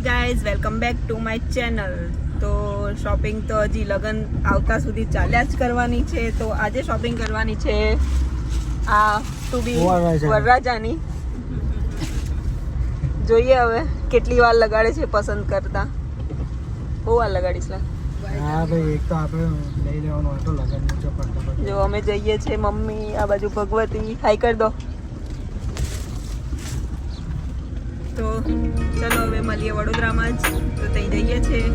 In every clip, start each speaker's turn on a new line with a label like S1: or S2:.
S1: Hi guys, welcome back to my channel. તો shopping તો હજી લગન આવતા સુધી ચાલ્યા જ કરવાની છે. તો આજે શોપિંગ કરવાની છે આ ટુ બી વરરાજાની. જોઈએ હવે કેટલી વાર લગાડે છે પસંદ કરતા. બહુ વાર લગાડીશ લા.
S2: હા ભાઈ, એક તો આપણે લઈ લેવાનો હતો લગન છે પણ
S1: જો અમે જઈએ છીએ મમ્મી, આ બાજુ ભગવતી. હાઈ કરી દો. તો ચલો હવે મળીએ વડોદરામાં જ. તો ત્યાં જઈએ છીએ.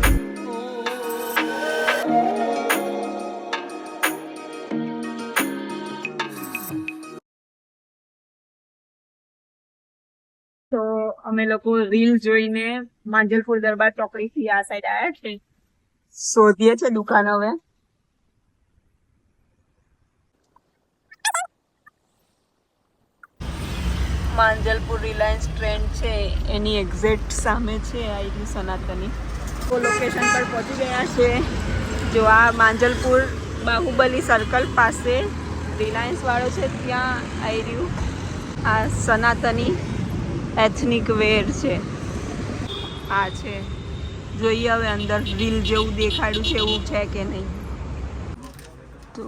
S1: તો અમે લોકો રીલ જોઈને માંજલપુર દરબાર ચોકડી થી આ સાઈડ આવ્યા છે. શોધીએ છે દુકાન હવે. માંજલપુર રિલાયન્સ ટ્રેન્ડ છે એની એક્ઝેક્ટ સામે છે આ રહ્યું સનાતની. તો લોકેશન પર પહોંચી ગયા છે. જો આ માંજલપુર બાહુબલી સર્કલ પાસે રિલાયન્સ વાળો છે ત્યાં આવી રહ્યું આ સનાતની એથનિક વેર છે. આ છે, જોઈએ હવે અંદર રીલ જેવું દેખાડ્યું છે એવું છે કે નહીં. તો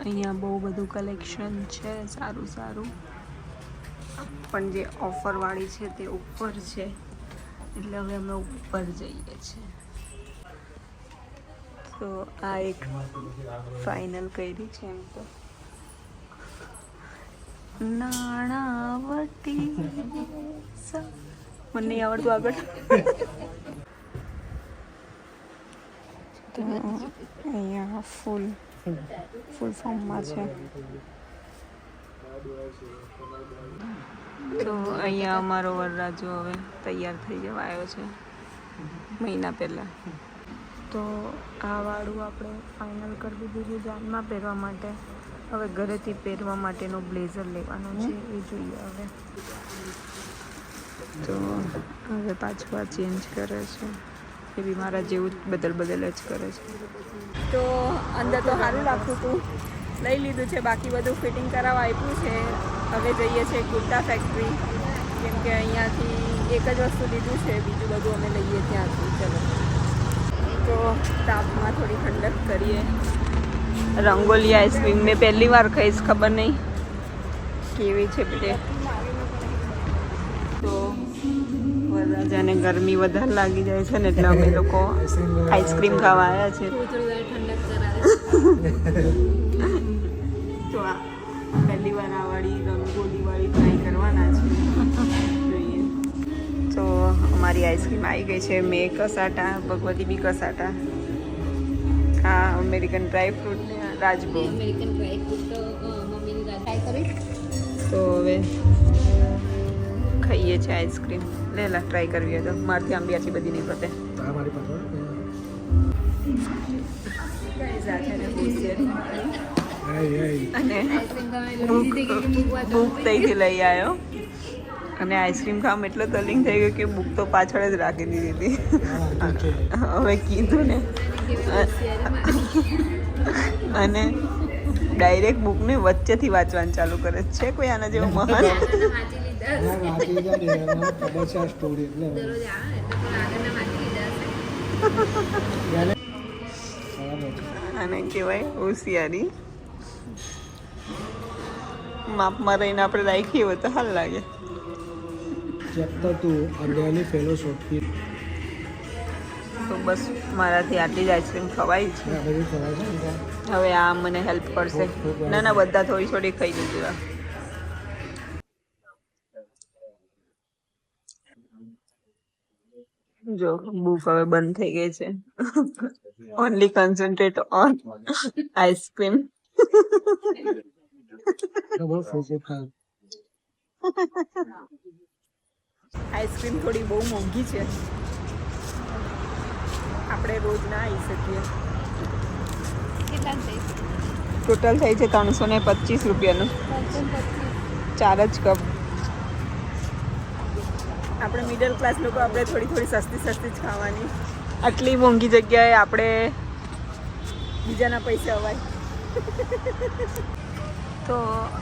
S1: અહીંયા બહુ બધું કલેક્શન છે, સારું સારું. પણ જે ઓફર વાળી છે તે ઉપર છે એટલે હવે અમે ઉપર જઈએ છીએ. તો આ એક ફાઇનલ કરી છે એમ તો. નાણાવટી મને નહીં આવડતું આગળ. તો અહીંયા ફૂલ ફોર્મમાં છે. તો અહીંયા અમારો વરરાજો હવે તૈયાર થઈ જવા આવ્યો છે મહિના પહેલાં. તો આ વાળું આપણે ફાઇનલ કરી દીધું છે જાનમાં પહેરવા માટે. હવે ઘરેથી પહેરવા માટેનો બ્લેઝર લેવાનો છે, એ જોઈએ હવે. તો હવે પાછું આ ચેન્જ કરે છે. એ બી મારા જેવું જ બદલ જ કરે છે. તો અંદર તો સારું લાગતું હતું, લઈ લીધું છે. બાકી બધું ફિટિંગ કરાવવા આપ્યું છે. હવે જઈએ છીએ કુર્તા ફેક્ટરી, કેમ કે અહીંયાથી એક જ વસ્તુ લીધું છે, બીજું બધું અમે લઈએ ત્યાંથી. ચલો તો તાપમાં થોડી ઠંડક કરીએ. રંગોલી આઈસ્ક્રીમ મેં પહેલી વાર ખાઈશ, ખબર નહીં કેવી છે બે. તો વરરાજાને ગરમી વધારે લાગી જાય છે ને એટલે અમે લોકો આઈસ્ક્રીમ ખાવા આવ્યા છે. તો આ પહેલી વાર આ વાળી રંગોલી વાળી ટ્રાય કરવાના છે, જોઈએ. તો અમારી આઈસ્ક્રીમ આવી ગઈ છે. મેં કસાટા, ભગવતી બી કસાટા. આ અમેરિકન ડ્રાય ફ્રૂટ ને રાજભોગ.
S3: અમેરિકન ડ્રાય ફ્રૂટ તો મમ્મીની ટ્રાય કરી.
S1: તો હવે ખાઈએ છીએ આઈસ્ક્રીમ. લેલા ટ્રાય કરવી હોય તો. મારથી આંબી આછી બધી નહીં પતે.
S2: મારી પાસે
S1: અને બુક તઈથી લઈ આવ્યો. અને આઈસ્ક્રીમ ખાવામાં એટલો તલિંગ થઈ ગયો કે બુક તો પાછળ જ રાખી દીધી હતી. હવે કીધું ને અને ડાયરેક્ટ બુકને વચ્ચેથી વાંચવાનું ચાલુ કરે છે. કોઈ આના જેવો મહાન આને કહેવાય હોશિયારી. માપમાં રહીને આપણે રાખીએ હોય તો હાલ લાગે. તો બસ મારાથી આટલી જ આઈસ્ક્રીમ ખવાય છે. હવે આ મને હેલ્પ કરશે. ના બધા થોડી થોડી ખાઈ લીધી. જો બુક હવે બંધ થઈ ગઈ છે. Only concentrate on ice cream. Ice cream થોડી બહુ મોંઘી છે, આપણે રોજ ના આવી શકીએ. ટોટલ થઈ છે 325 રૂપિયાનું, 4 જ કપ. આપણે મિડલ ક્લાસ લોકો આપણે થોડી સસ્તી જ ખાવાની. આટલી મોંઘી જગ્યાએ આપણે બીજાના પૈસા અવાય. તો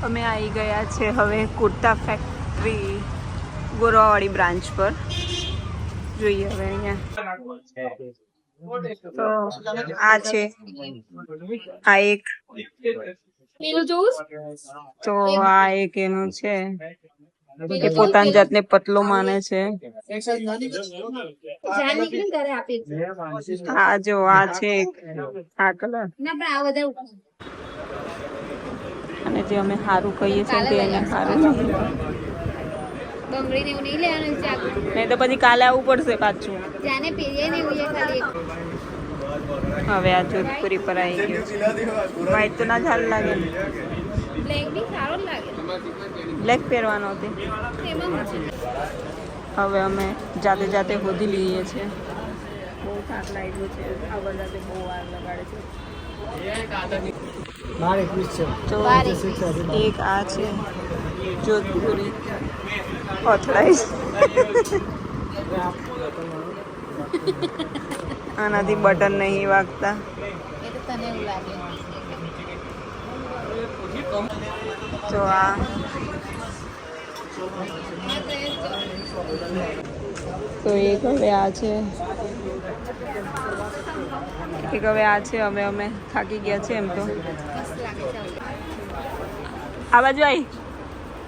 S1: અમે આવી ગયા છે હવે કુર્તા ફેક્ટરી ગોરવાવાળી બ્રાન્ચ પર. જોઈએ હવે અહીંયા તો આ છે આ એક
S3: પેલું જોઉં
S1: તો આ એક એનું છે એ પોતાની જાતને પતલો માને છે
S3: જ્યાં નીકળીને ત્યારે આપી
S1: આ જો આ છે એક આ કલર
S3: ના પણ આ બધા
S1: અને જે અમે સારું કહીએ છીએ તે એને સારું નહીં
S3: બંગડી ને એવું નહીં લેવાનું ચાકુ
S1: નહીં તો પછી કાલે આવવું પડશે પાછું
S3: જ્યાંને પહેરીએ ને એવું એ ખાલી એક
S1: હવે આ જોધપુરી પર આવી ગયું છે વ્હાઈટ તો ના સારું લાગે ને
S3: બ્લેક બી સારો જ લાગે
S1: બ્લેક પહેરવાનો હતો
S3: એમાં હું છે
S1: હવે અમે જાતે જાતે શોધી લઈએ છીએ બહુ થાક લાગ્યો છે આ બધા બહુ વાર લગાડે છે
S2: 12-21 છે
S1: તો
S3: 12-21
S1: એક આ છે જોધપુરી ઓથરાઈઝ આનાથી બટન નહીં વાગતા
S3: એ તો તને એવું લાગે
S1: તો આ તો એક હવે આ છે એક હવે આ છે અમે થાકી ગયા છે એમ તો
S3: મસ્ત લાગે છે
S1: આ બાજુ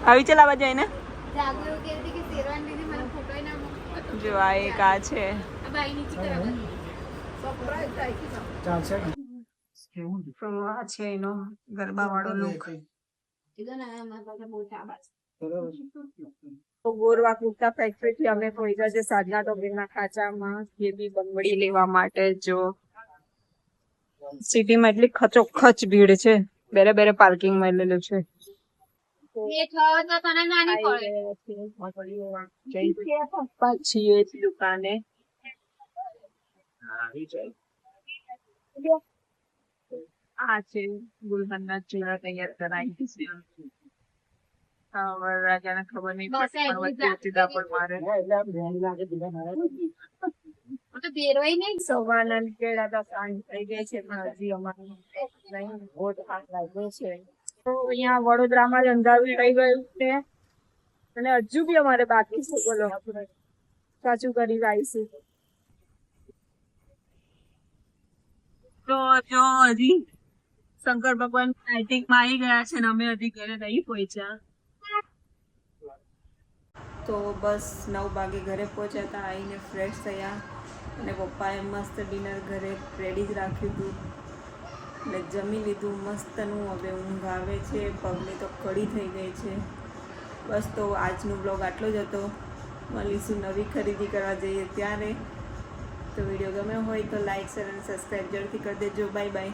S1: આવી ચાલ આ બાજુ આવીને
S3: જાગુ એવું કહેતી કે શેરવાની દીદી મને ફોટોય ના મોકલો
S1: જો આ એક આ છે
S3: આ બાઈ નીચે કરાવે
S2: ચાલશે
S1: તો આ છે એનો ગરબા વાળો લુક
S3: કીધું ને મારા પાસે બહુ શાબાશ
S1: તો ગોરવા કુર્તા ફેક્ટરીથી અમે પહોંચ્યા છે સાધના ટોપીના ખાંચામાં જે બી બંગડી લેવા માટે જો સિટીમાં એટલી ખચોખચ ભીડ છે બેરે બેરે પાર્કિંગ મળેલું છે
S3: એ થયો તો તને નાની પડે
S1: છીએ દુકાને આ છે ગુલહરના ચૂડા તૈયાર કરાવી છે વરરાજાને ખબર નહીં
S3: બસ
S1: પડતી પણ
S3: એટલી
S1: વચ્ચે સીધા મારે
S3: તો બેરવાય નહીં
S1: સવારના નીકળ્યા હતા સાંજ થઈ ગઈ છે પણ હજી અમારે બહુ થાક લાગ્યો છે તો અહીંયા વડોદરામાં જ અંધારું થઈ ગયું છે અને હજુ બી અમારે બાકી છે બોલો સાચું કરી આવીશું તો જો હજી શંકર ભગવાન નાઇટિંગમાં આવી ગયા છે ને અમે હજી ઘરે નહીં પહોંચ્યા તો બસ 9 વાગે ઘરે પહોંચ્યા હતા આવીને ફ્રેશ થયા અને પપ્પાએ મસ્ત ડિનર ઘરે રેડી જ રાખ્યું હતું એટલે જમી લીધું મસ્તનું હવે ઊંઘ આવે છે પગની તો કડી થઈ ગઈ છે બસ તો આજનો બ્લોગ આટલો જ હતો મળીશું નવી ખરીદી કરવા જઈએ ત્યારે તો વિડીયો ગમ્યો હોય તો લાઈક શેર અને સબસ્ક્રાઈબ જરૂરથી કરી દેજો બાય બાય